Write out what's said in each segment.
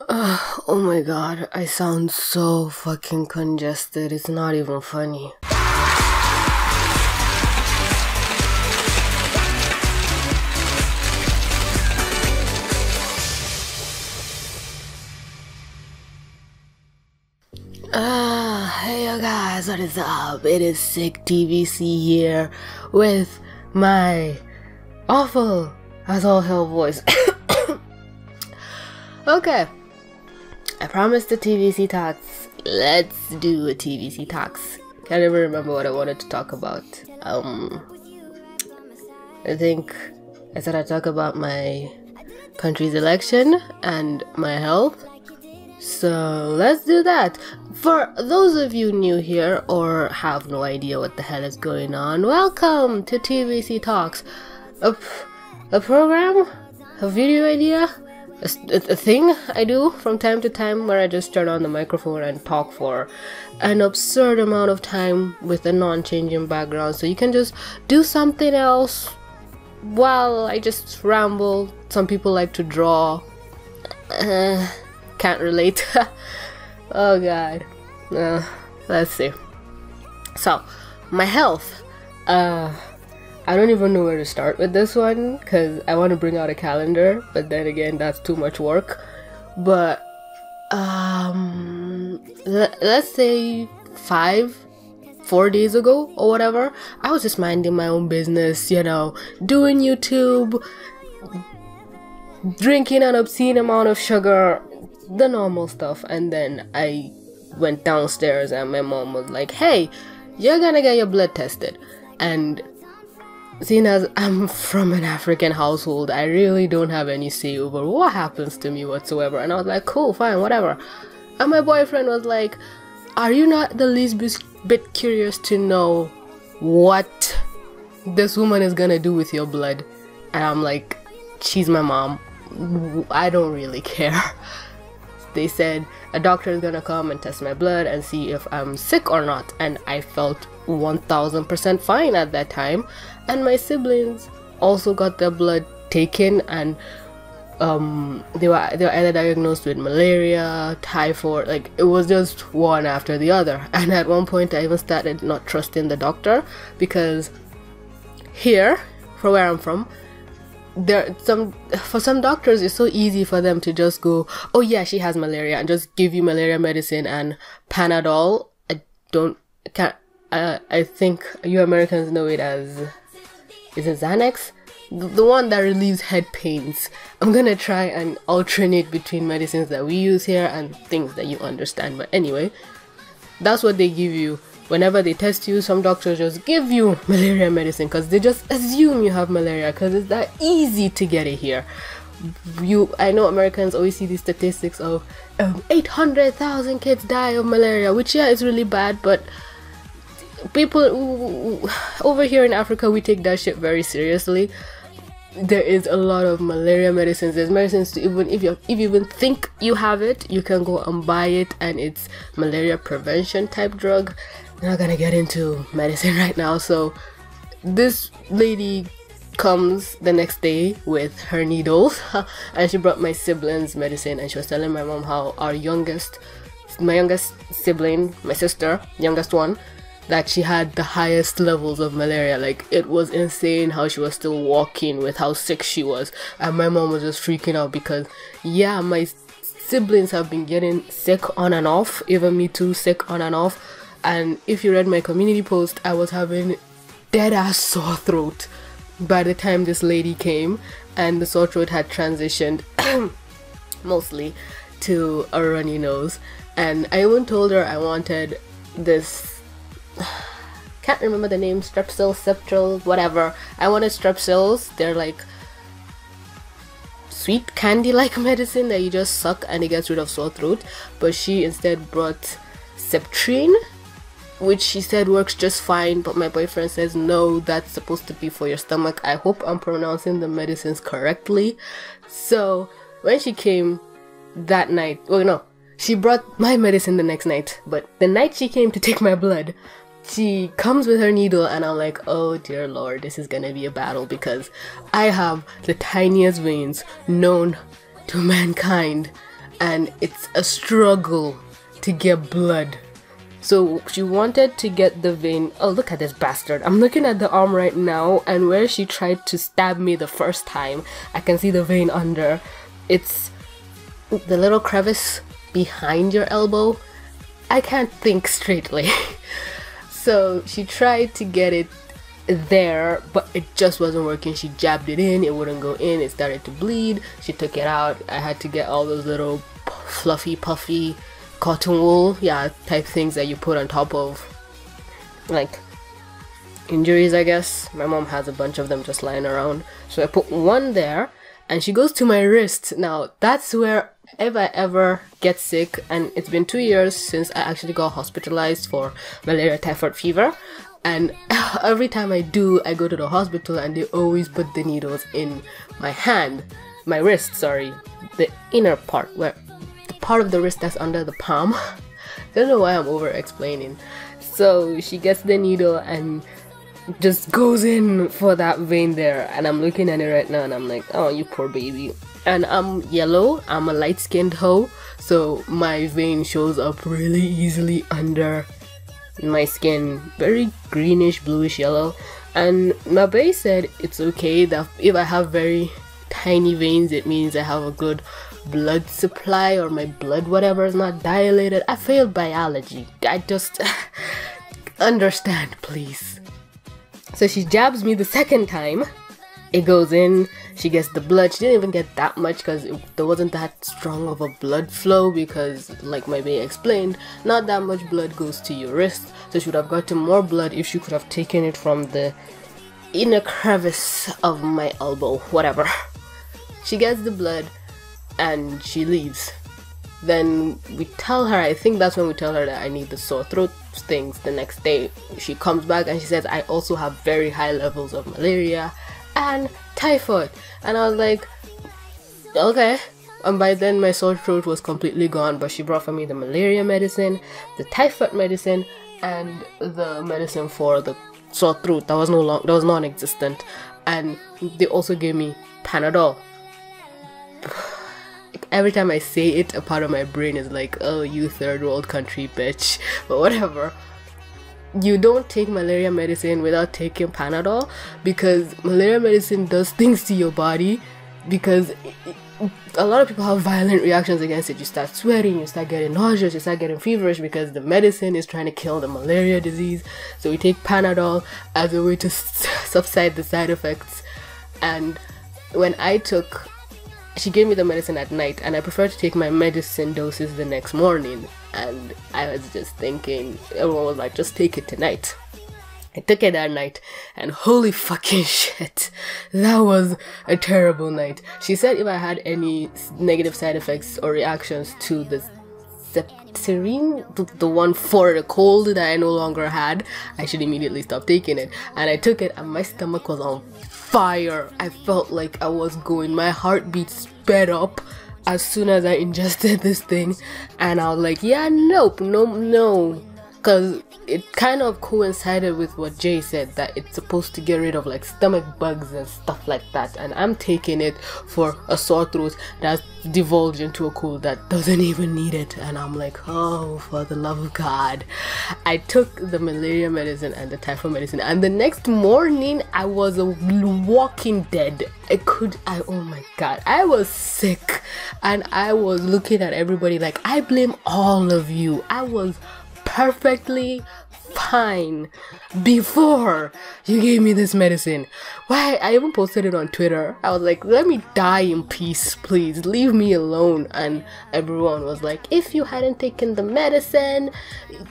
Oh my god, I sound so fucking congested. It's not even funny. Hey you guys, what is up? It is Sick TVC here with my awful as all hell voice. Okay, I promised the TVC talks. Let's do a TVC talks. Can't even remember what I wanted to talk about. I think I said I'd talk about my country's election and my health. So let's do that. For those of you new here or have no idea what the hell is going on, welcome to TVC Talks, a program, a video idea, a thing I do from time to time where I just turn on the microphone and talk for an absurd amount of time with a non-changing background, so you can just do something else while I just ramble. Some people like to draw. Can't relate. Oh god. Let's see. So, my health. I don't even know where to start with this one because I want to bring out a calendar, but then again, that's too much work. But let's say 4 days ago or whatever, I was just minding my own business, you know, doing YouTube, drinking an obscene amount of sugar, the normal stuff. And then I went downstairs and my mom was like, hey, you're gonna get your blood tested. And seeing as I'm from an African household, I really don't have any say over what happens to me whatsoever. And I was like, cool, fine, whatever. And my boyfriend was like, are you not the least bit curious to know what this woman is gonna do with your blood? And I'm like, she's my mom, I don't really care. They said a doctor is gonna come and test my blood and see if I'm sick or not, and I felt 1000% fine at that time. And my siblings also got their blood taken, and they were either diagnosed with malaria, typhoid, like it was just one after the other. And at one point I even started not trusting the doctor, because here, from where I'm from, for some doctors it's so easy for them to just go, oh yeah, she has malaria, and just give you malaria medicine and Panadol. I think you Americans know it as, is it Xanax? The one that relieves head pains. I'm gonna try and alternate between medicines that we use here and things that you understand. But anyway, that's what they give you whenever they test you. Some doctors just give you malaria medicine because they just assume you have malaria because it's that easy to get it here. I know Americans always see these statistics of 800,000 kids die of malaria, which yeah, is really bad, but people over here in Africa, we take that shit very seriously. There is a lot of malaria medicines. There's medicines to even if you even think you have it, you can go and buy it, and it's malaria prevention type drug. I'm not gonna get into medicine right now. So this lady comes the next day with her needles and she brought my siblings medicine, and she was telling my mom how my youngest sibling, my sister, youngest one, that she had the highest levels of malaria. Like, it was insane how she was still walking with how sick she was. And my mom was just freaking out because yeah, my siblings have been getting sick on and off, even me too, sick on and off. And if you read my community post, I was having dead ass sore throat by the time this lady came, and the sore throat had transitioned mostly to a runny nose. And I even told her I wanted this, can't remember the name, strepsil, septril, whatever. I wanted strepsils. They're like sweet candy like medicine that you just suck and it gets rid of sore throat. But she instead brought Septrine, which she said works just fine, but my boyfriend says no, that's supposed to be for your stomach. I hope I'm pronouncing the medicines correctly. So when she came that night, well no, she brought my medicine the next night, but the night she came to take my blood, she comes with her needle, and I'm like, oh dear lord, this is gonna be a battle, because I have the tiniest veins known to mankind, and it's a struggle to get blood. So she wanted to get the vein. Oh, look at this bastard. I'm looking at the arm right now, and where she tried to stab me the first time, I can see the vein under. It's the little crevice behind your elbow. I can't think straightly. So she tried to get it there, but it just wasn't working. She jabbed it in, it wouldn't go in, it started to bleed. She took it out. I had to get all those little fluffy, puffy cotton wool, yeah, type things that you put on top of like injuries, I guess. My mom has a bunch of them just lying around, so I put one there, and she goes to my wrist. Now that's where, if I ever get sick, and it's been 2 years since I actually got hospitalized for malaria typhoid fever, and every time I do, I go to the hospital and they always put the needles in my hand, my wrist, sorry, the inner part, where the part of the wrist that's under the palm. Don't know why I'm over explaining. So she gets the needle and just goes in for that vein there, and I'm looking at it right now and I'm like, oh, you poor baby. And I'm yellow, I'm a light-skinned hoe, so my vein shows up really easily under my skin, very greenish, bluish yellow. And Mabe said it's okay, that if I have very tiny veins, it means I have a good blood supply, or my blood whatever is not dilated. I failed biology, I just understand, please. So she jabs me the second time, it goes in, she gets the blood. She didn't even get that much because there wasn't that strong of a blood flow, because like my bae explained, not that much blood goes to your wrist, so she would have gotten more blood if she could have taken it from the inner crevice of my elbow, whatever. She gets the blood and she leaves. Then we tell her, I think that's when we tell her that I need the sore throat things. The next day she comes back and she says I also have very high levels of malaria and typhoid, and I was like, okay. And by then my sore throat was completely gone, but she brought for me the malaria medicine, the typhoid medicine, and the medicine for the sore throat that was non-existent, and they also gave me Panadol. Every time I say it, a part of my brain is like, oh, you third world country bitch, but whatever. You don't take malaria medicine without taking Panadol, because malaria medicine does things to your body, because a lot of people have violent reactions against it. You start sweating, you start getting nauseous, you start getting feverish, because the medicine is trying to kill the malaria disease. So we take Panadol as a way to subside the side effects. And when I took, she gave me the medicine at night, and I prefer to take my medicine doses the next morning. And I was just thinking, everyone was like, just take it tonight. I took it that night, and holy fucking shit, that was a terrible night. She said if I had any negative side effects or reactions to the Septrin, the one for the cold that I no longer had, I should immediately stop taking it. And I took it and my stomach was on fire. I felt like I was going, my heartbeat sped up as soon as I ingested this thing, and I was like, yeah, nope, no, because it kind of coincided with what Jay said, that it's supposed to get rid of like stomach bugs and stuff like that, and I'm taking it for a sore throat that's divulged into a cold that doesn't even need it. And I'm like, oh, for the love of God. I took the malaria medicine and the typhoid medicine, and the next morning I was a walking dead. Oh my God, I was sick, and I was looking at everybody like, I blame all of you. I was perfectly fine before you gave me this medicine. Why? I even posted it on Twitter. I was like, let me die in peace, please, leave me alone. And everyone was like, if you hadn't taken the medicine,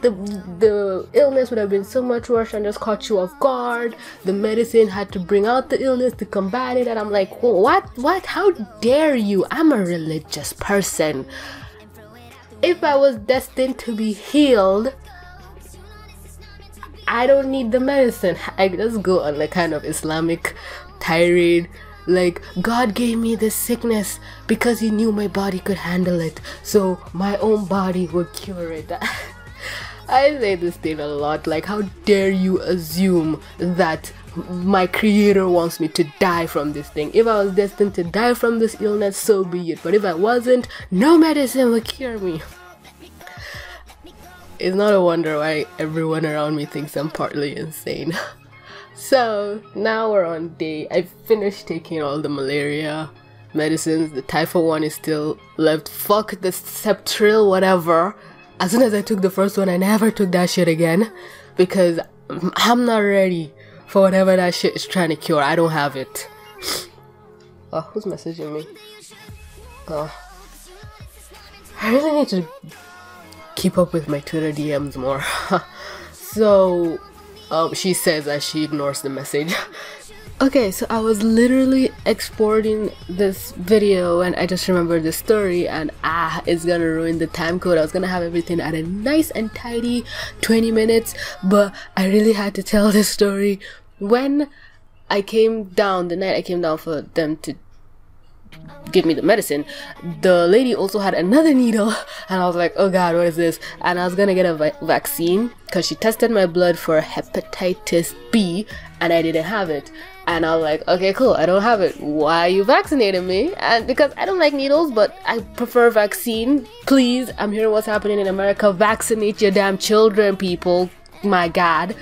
the illness would have been so much worse and just caught you off guard. The medicine had to bring out the illness to combat it. And I'm like, what, how dare you? I'm a religious person. If I was destined to be healed, I don't need the medicine. I just go on like kind of Islamic tirade, like, God gave me this sickness because he knew my body could handle it, so my own body would cure it. I say this thing a lot, like, how dare you assume that my creator wants me to die from this thing. If I was destined to die from this illness, so be it. But if I wasn't, no medicine will cure me. It's not a wonder why everyone around me thinks I'm partly insane. So now we're on I finished taking all the malaria medicines. The typhoid one is still left. Fuck the Septril whatever. As soon as I took the first one, I never took that shit again, because I'm not ready for whatever that shit is trying to cure. I don't have it. Oh, who's messaging me? Oh, I really need to keep up with my Twitter DMs more. So she says that she ignores the message. Okay, so I was literally exporting this video and I just remembered the story, and it's gonna ruin the time code. I was gonna have everything at a nice and tidy 20 minutes, but I really had to tell this story. When I came down, the night I came down for them to give me the medicine, the lady also had another needle, and I was like, oh god, what is this? And I was gonna get a vaccine because she tested my blood for hepatitis B and I didn't have it. And I was like, okay, cool, I don't have it. Why are you vaccinating me? And because I don't like needles, but I prefer vaccine. Please, I'm hearing what's happening in America. Vaccinate your damn children, people. My god.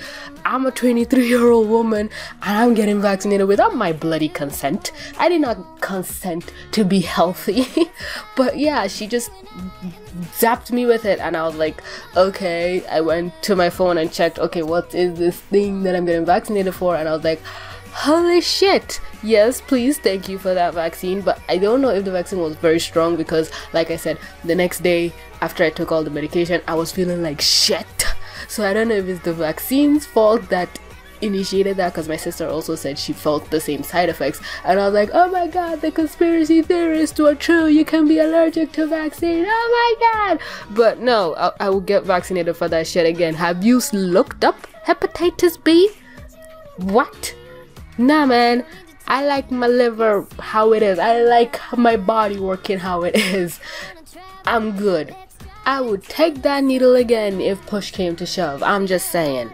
I'm a 23-year-old woman and I'm getting vaccinated without my bloody consent. I did not consent to be healthy. But yeah, she just zapped me with it and I was like, okay. I went to my phone and checked, okay, what is this thing that I'm getting vaccinated for? And I was like, holy shit, yes, please, thank you for that vaccine. But I don't know if the vaccine was very strong, because like I said, the next day after I took all the medication, I was feeling like shit. So I don't know if it's the vaccine's fault that initiated that, because my sister also said she felt the same side effects, and I was like, oh my god, the conspiracy theorists were true, you can be allergic to vaccine, oh my god. But no, I will get vaccinated for that shit again. Have you looked up hepatitis B? What? Nah man, I like my liver how it is. I like my body working how it is. I'm good. I would take that needle again if push came to shove. I'm just saying.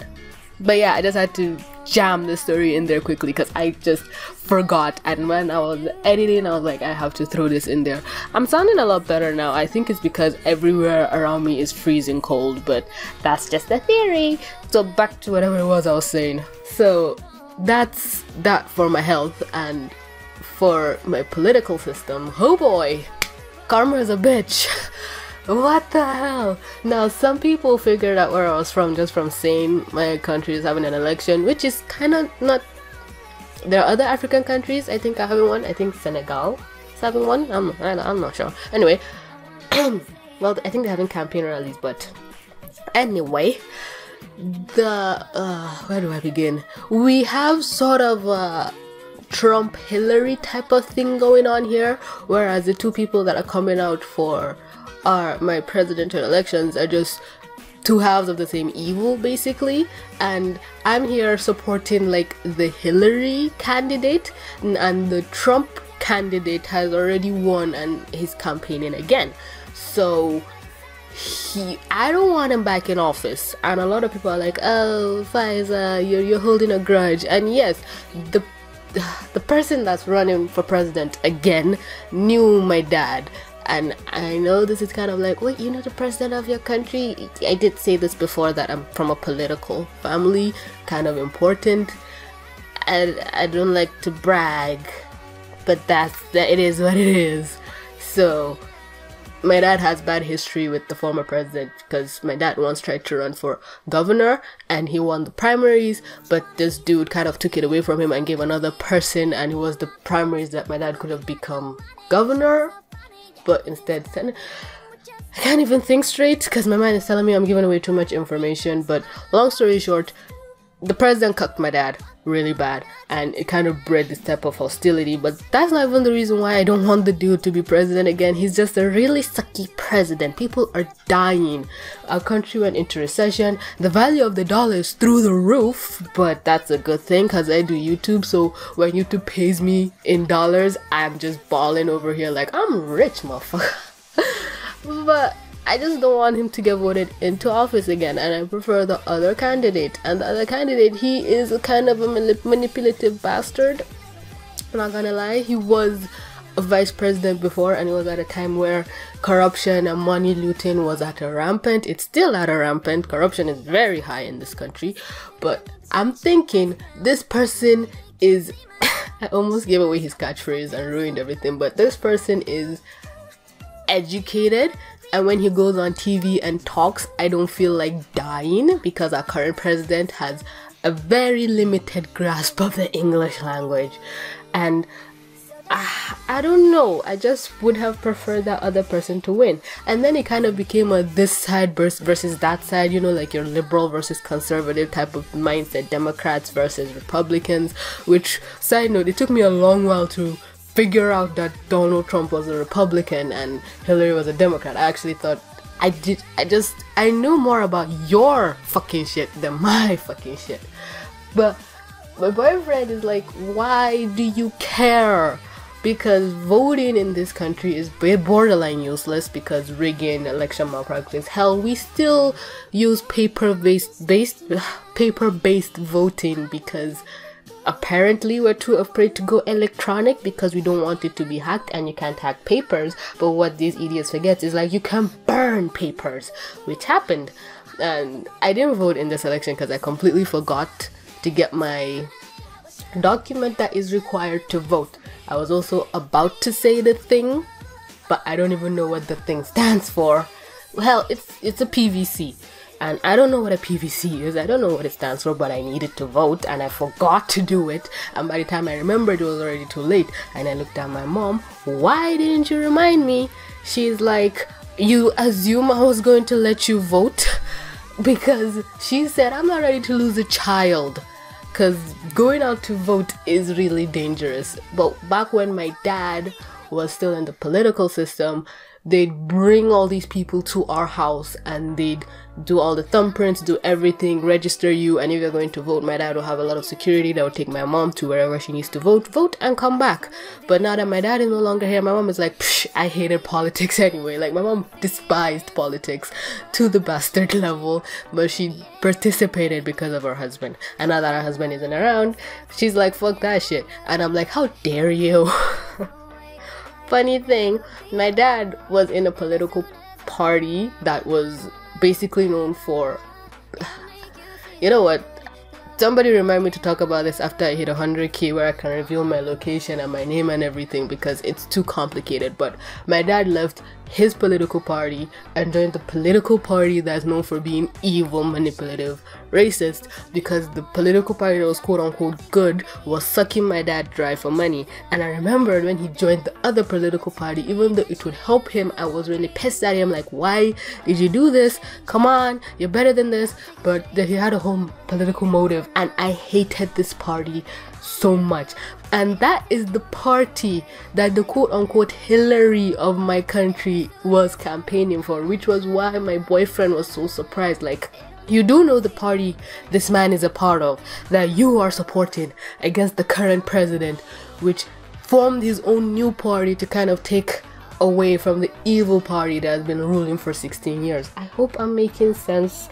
But yeah, I just had to jam the story in there quickly because I just forgot, and when I was editing I was like, I have to throw this in there. I'm sounding a lot better now. I think it's because everywhere around me is freezing cold, but that's just a theory. So back to whatever it was I was saying. So that's that for my health. And for my political system, oh boy, karma is a bitch. What the hell? Now some people figured out where I was from just from saying my country is having an election, which is kind of not. There are other African countries I think are having one. I think Senegal is having one. I'm not sure. Anyway, well, I think they're having campaign rallies, but anyway, where do I begin? We have sort of a Trump Hillary type of thing going on here, whereas the two people that are coming out for my presidential elections are just two halves of the same evil, basically. And I'm here supporting like the Hillary candidate, and the Trump candidate has already won and he's campaigning again. So I don't want him back in office. And a lot of people are like, oh, Pfizer, you're holding a grudge. And yes, the person that's running for president again knew my dad. And I know this is kind of like, wait, you're not the president of your country? I did say this before, that I'm from a political family, kind of important. And I don't like to brag, but it is what it is. So my dad has bad history with the former president, because my dad once tried to run for governor and he won the primaries, but this dude kind of took it away from him and gave another person, and it was the primaries that my dad could have become governor, but instead Senate. I can't even think straight because my mind is telling me I'm giving away too much information. But long story short, the president cucked my dad really bad, and it kind of bred this type of hostility. But that's not even the reason why I don't want the dude to be president again. He's just a really sucky president. People are dying. Our country went into recession. The value of the dollar is through the roof, but that's a good thing because I do YouTube. So when YouTube pays me in dollars, I'm just balling over here like I'm rich, motherfucker. But I just don't want him to get voted into office again, and I prefer the other candidate. And the other candidate, he is a kind of a manipulative bastard. I'm not gonna lie, he was a vice president before, and it was at a time where corruption and money looting was at a rampant. It's still at a rampant. Corruption is very high in this country, but I'm thinking this person is I almost gave away his catchphrase and ruined everything, but this person is educated, and when he goes on TV and talks, I don't feel like dying, because our current president has a very limited grasp of the English language. And I don't know, I just would have preferred that other person to win. And then it kind of became a this side versus that side, you know, like your liberal versus conservative type of mindset, Democrats versus Republicans. Which, side note, it took me a long while to figure out that Donald Trump was a Republican and Hillary was a Democrat. I actually thought I knew more about your fucking shit than my fucking shit. But my boyfriend is like, why do you care? Because voting in this country is borderline useless because rigging, election malpractice. Hell, we still use paper-based voting because apparently we're too afraid to go electronic because we don't want it to be hacked, and you can't hack papers. But what these idiots forget is like you can burn papers, which happened. And I didn't vote in this election because I completely forgot to get my document that is required to vote. I was also about to say the thing, but I don't even know what the thing stands for. Well, it's a PVC, and I don't know what a PVC is. I don't know what it stands for, but I needed to vote and I forgot to do it, and by the time I remembered, it was already too late. And I looked at my mom, why didn't you remind me? She's like, you assume I was going to let you vote? Because she said I'm not ready to lose a child, because going out to vote is really dangerous. But back when my dad was still in the political system, they'd bring all these people to our house and they'd do all the thumbprints, do everything, register you, and if you're going to vote, my dad will have a lot of security that would take my mom to wherever she needs to vote and come back. But now that my dad is no longer here, my mom is like, psh, I hated politics anyway. Like, my mom despised politics to the bastard level, but she participated because of her husband. And now that her husband isn't around, she's like, fuck that shit. And I'm like, how dare you? Funny thing, my dad was in a political party that was basically known for, you know what, somebody remind me to talk about this after I hit 100k where I can reveal my location and my name and everything, because it's too complicated. But my dad left his political party and joined the political party that's known for being evil, manipulative, racist, because the political party that was quote unquote good was sucking my dad dry for money. And I remembered when he joined the other political party, even though it would help him, I was really pissed at him, like, why did you do this? Come on, you're better than this. But he had a whole political motive, and I hated this party so much. And that is the party that the quote-unquote Hillary of my country was campaigning for, which was why my boyfriend was so surprised. Like, you do know the party this man is a part of, that you are supporting against the current president, which formed his own new party to kind of take away from the evil party that has been ruling for 16 years. I hope I'm making sense.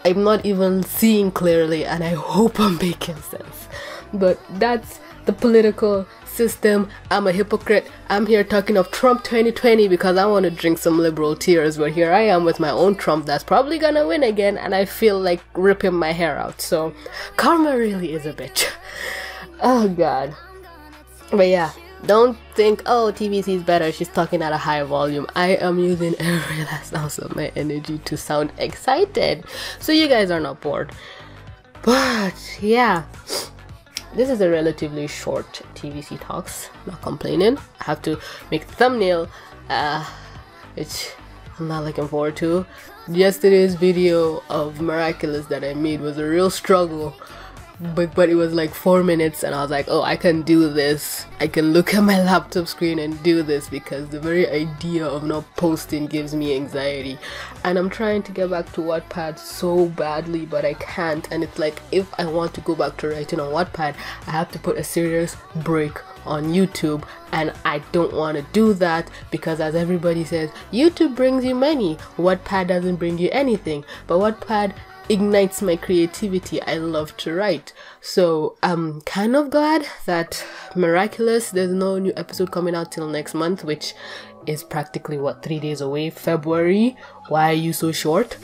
I'm not even seeing clearly, and I hope I'm making sense. But that's the political system. I'm a hypocrite. I'm here talking of Trump 2020 because I want to drink some liberal tears, but here I am with my own Trump that's probably gonna win again, and I feel like ripping my hair out. So karma really is a bitch. Oh god. But yeah, don't think, oh, TVC is better, she's talking at a high volume. I am using every last ounce of my energy to sound excited, so you guys are not bored. But yeah, this is a relatively short TVC talks, not complaining. I have to make the thumbnail, which I'm not looking forward to. Yesterday's video of Miraculous that I made was a real struggle, but it was like 4 minutes, and I was like, oh, I can do this. I can look at my laptop screen and do this, because the very idea of not posting gives me anxiety. And I'm trying to get back to Wattpad so badly, but I can't. And it's like, if I want to go back to writing on Wattpad, I have to put a serious break on YouTube, and I don't want to do that because, as everybody says, YouTube brings you money, Wattpad doesn't bring you anything. But Wattpad ignites my creativity. I love to write, so I'm kind of glad that miraculous there's no new episode coming out till next month, which is practically 3 days away. February, why are you so short?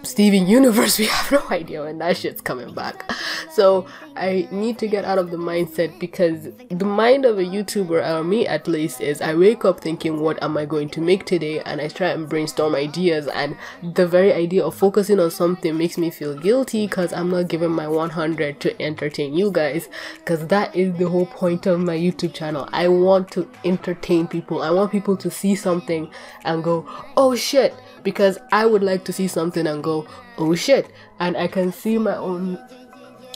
Steven Universe, we have no idea when that shit's coming back. So I need to get out of the mindset, because the mind of a YouTuber, or me at least, is I wake up thinking, what am I going to make today? And I try and brainstorm ideas, and the very idea of focusing on something makes me feel guilty because I'm not giving my 100 to entertain you guys, because that is the whole point of my YouTube channel. I want to entertain people. I want people to see something and go, oh shit, because I would like to see something and go, oh shit. And I can see my own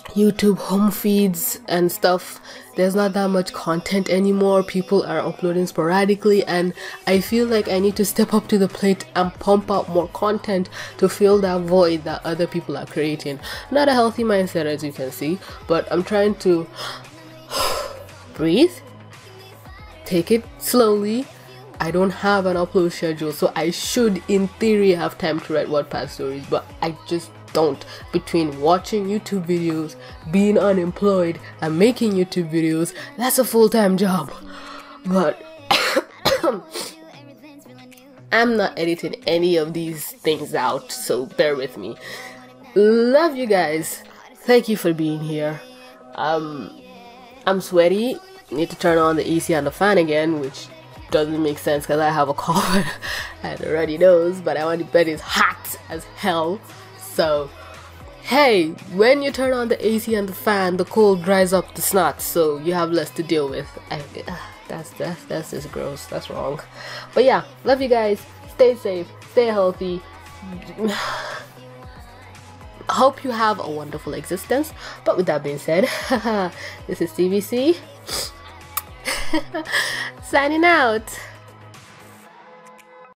YouTube home feeds and stuff. There's not that much content anymore. People are uploading sporadically, and I feel like I need to step up to the plate and pump out more content to fill that void that other people are creating. Not a healthy mindset, as you can see, but I'm trying to breathe, take it slowly. I don't have an upload schedule, so I should in theory have time to write Wattpad stories, but I just don't. Between watching YouTube videos, being unemployed, and making YouTube videos, that's a full-time job. But I'm not editing any of these things out, so bear with me. Love you guys. Thank you for being here. I'm sweaty. Need to turn on the AC and the fan again, which doesn't make sense because I have a cold and a runny nose, but I want the bed is hot as hell. So hey, when you turn on the AC and the fan, the cold dries up the snot, so you have less to deal with. That's just gross. That's wrong. But yeah, love you guys. Stay safe, stay healthy. Hope you have a wonderful existence. But with that being said, this is TVC signing out.